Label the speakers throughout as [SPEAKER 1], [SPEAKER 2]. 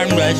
[SPEAKER 1] time guys.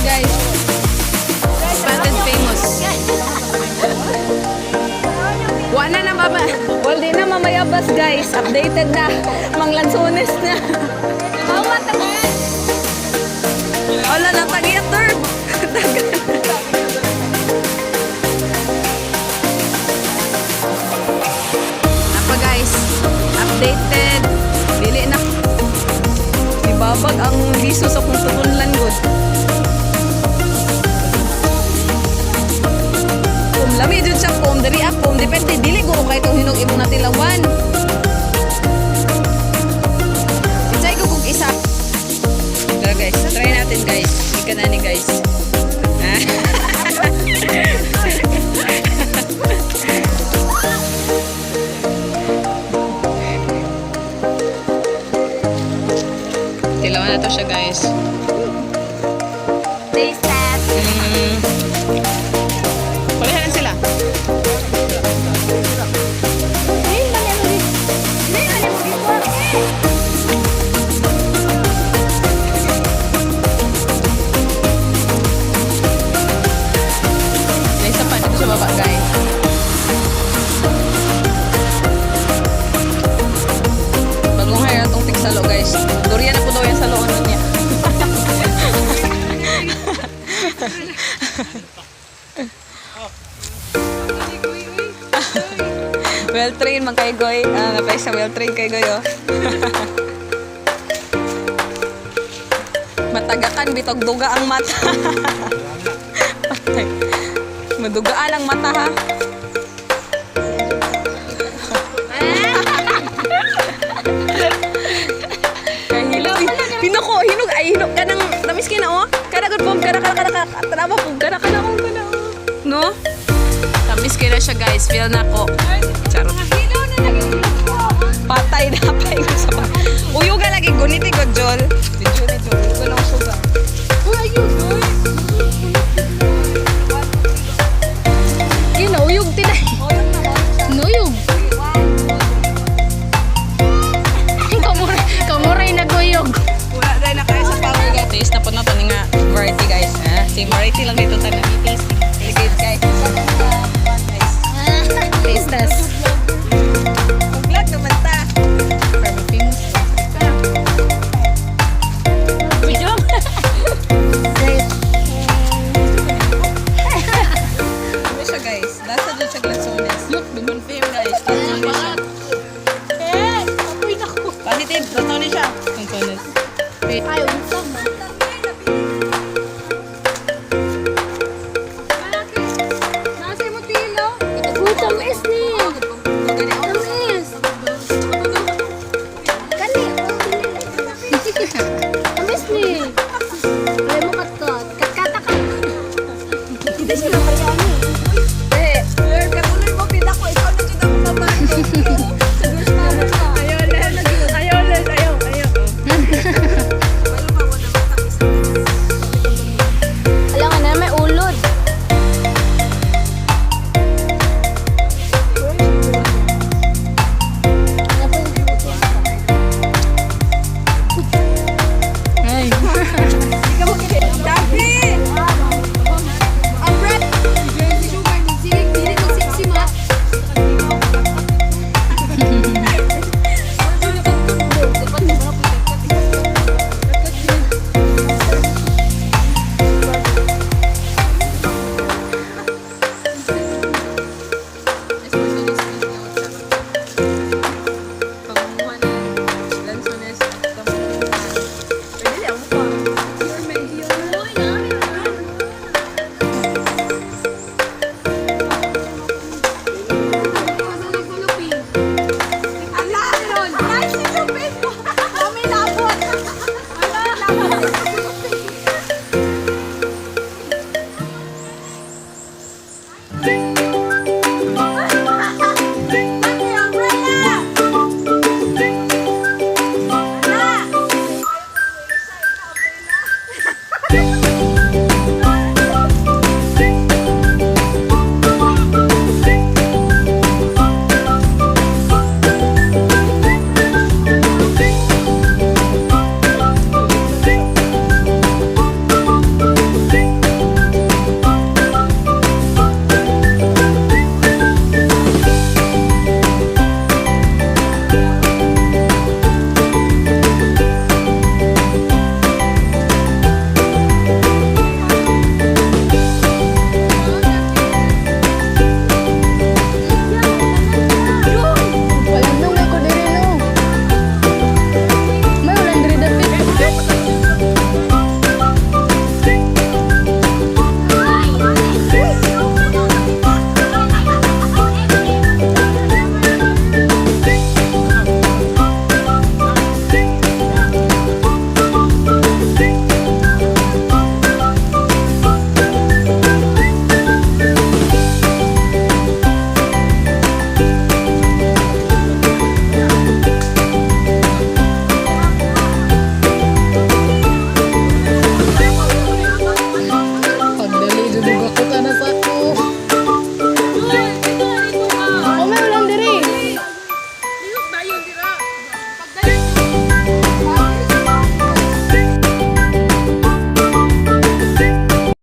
[SPEAKER 2] Guys, Spotted famous. Wala na baba. Well, di na mamayabas guys. Updated na. Manglansones na. Wala na tag-eater. Napa guys. Updated. Dili na. Ibabag ang liso sa kung tutunlan good. Lami dyan siya foam, dari foam, depende, dili guro kayo itong hinog imong natin lawan. Itsay ko kung isa. Dara guys, try natin guys. Ika na ni guys. Tilawan na to siya guys.
[SPEAKER 3] Taste test.
[SPEAKER 2] Parehan sila. May isa pa dito sa baba guys. Bagong hire itong tigsalo guys. Durian na po daw yan sa loonan niya. Well trained man kay Goy. Napay sa well trained kay Goy oh. Matagakan bitog duga ang mata. Madugaan ang mata ha. Kay hinog. Pinako hinog ay hinog kanang tamis kay na oh. Kada gud pom kada traba pom kada no? Tamis kay na siya guys. Feel na ko. Charot. Patay na pa yung sa pa. Uyuga lagi guniti ko, Jol. Jol. Uyuga lang suga. Uy, ayun, Jol. Uyog tinay. Nuyog. Kamuray na guyog. Wala dahil na kayo sa power guys. Taste na po na ito nga variety guys. Same variety lang dito tayo. Taste guys. Taste test. Vlog naman ta. Very famous. Video. Ano siya guys? Lasa dyan siya glansones. Look, dumunfim guys. Glansones siya.
[SPEAKER 3] Apoy na ko.
[SPEAKER 2] Positive. Glansones siya. Glansones.
[SPEAKER 3] Ayaw, usap na. Nasa mo tilo? Utang is ni. Utang is. Kani,